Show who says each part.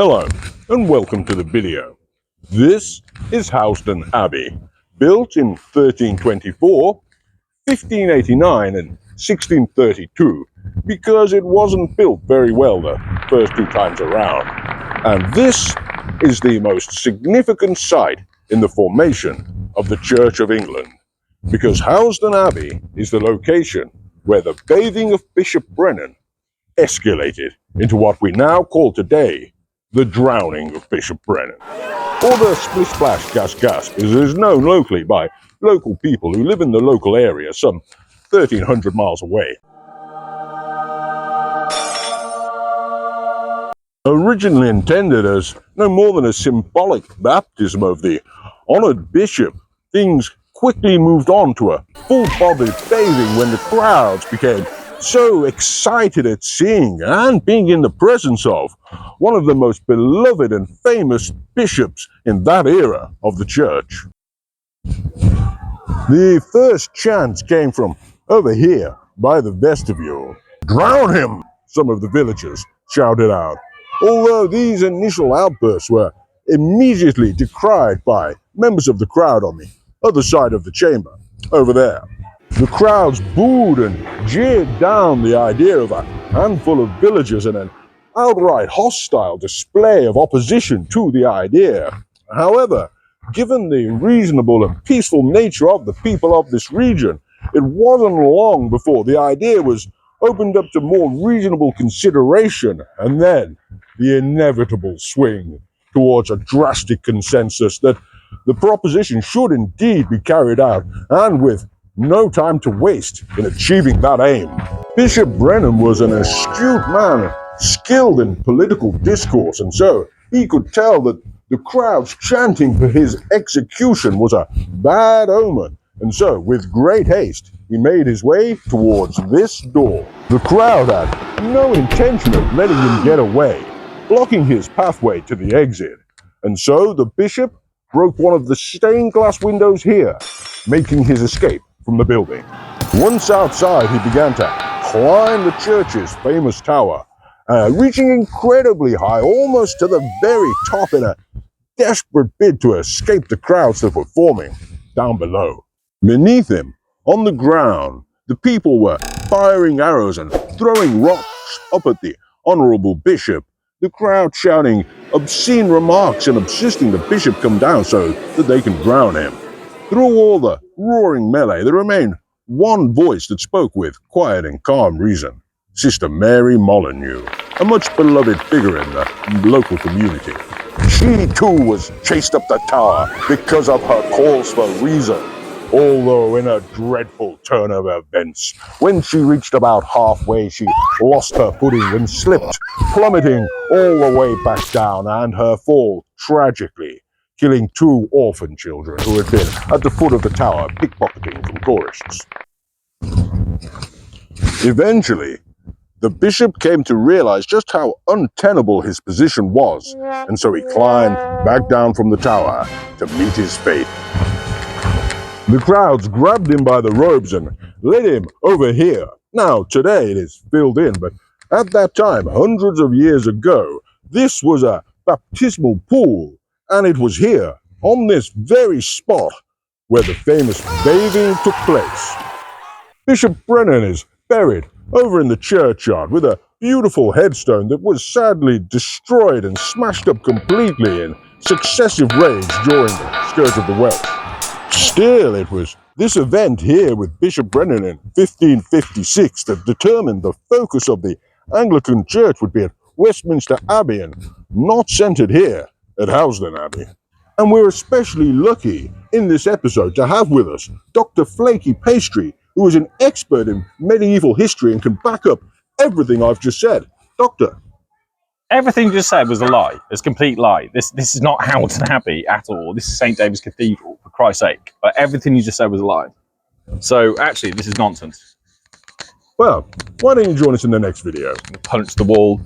Speaker 1: Hello and welcome to the video. This is Housden Abbey, built in 1324, 1589 and 1632 because it wasn't built very well the first two times around. And this is the most significant site in the formation of the Church of England, because Housden Abbey is the location where the bathing of Bishop Brennan escalated into what we now call today the drowning of Bishop Brennan, or the splish splash gas gas, as it is known locally by local people who live in the local area some 1,300 miles away. Originally intended as no more than a symbolic baptism of the honoured bishop, things quickly moved on to a full-bodied bathing when the crowds became so excited at seeing and being in the presence of one of the most beloved and famous bishops in that era of the church. The first chants came from over here by the vestibule. "Drown him!" some of the villagers shouted out, although these initial outbursts were immediately decried by members of the crowd on the other side of the chamber, over there. The crowds booed and jeered down the idea of a handful of villagers in an outright hostile display of opposition to the idea. However, given the reasonable and peaceful nature of the people of this region, it wasn't long before the idea was opened up to more reasonable consideration, and then the inevitable swing towards a drastic consensus that the proposition should indeed be carried out, and with no time to waste in achieving that aim. Bishop Brennan was an astute man, skilled in political discourse, and so he could tell that the crowds chanting for his execution was a bad omen, and so with great haste he made his way towards this door. The crowd had no intention of letting him get away, blocking his pathway to the exit, and so the bishop broke one of the stained glass windows here, making his escape from the building. Once outside, he began to climb the church's famous tower, reaching incredibly high, almost to the very top, in a desperate bid to escape the crowds that were forming down below. Beneath him, on the ground, the people were firing arrows and throwing rocks up at the honorable bishop, the crowd shouting obscene remarks and insisting the bishop come down so that they can drown him. Through all the roaring melee, there remained one voice that spoke with quiet and calm reason: Sister Mary Molyneux, a much beloved figure in the local community. She too was chased up the tower because of her calls for reason, although in a dreadful turn of events, when she reached about halfway, she lost her footing and slipped, plummeting all the way back down, and her fall tragically killing two orphan children who had been at the foot of the tower pickpocketing from tourists. Eventually, the bishop came to realize just how untenable his position was, and so he climbed back down from the tower to meet his fate. The crowds grabbed him by the robes and led him over here. Now, today it is filled in, but at that time, hundreds of years ago, this was a baptismal pool, and it was here, on this very spot, where the famous bathing took place. Bishop Brennan is buried over in the churchyard with a beautiful headstone that was sadly destroyed and smashed up completely in successive raids during the Scourge of the Welsh. Still, it was this event here with Bishop Brennan in 1556 that determined the focus of the Anglican Church would be at Westminster Abbey and not centred here at Housden Abbey. And we're especially lucky in this episode to have with us Dr. Flaky Pastry, who is an expert in medieval history and can back up everything I've just said. Doctor.
Speaker 2: Everything you just said was a lie. It's a complete lie. This is not Housden Abbey at all. This is St. David's Cathedral, for Christ's sake. But everything you just said was a lie. So actually, this is nonsense.
Speaker 1: Well, why don't you join us in the next video?
Speaker 2: Punch the wall.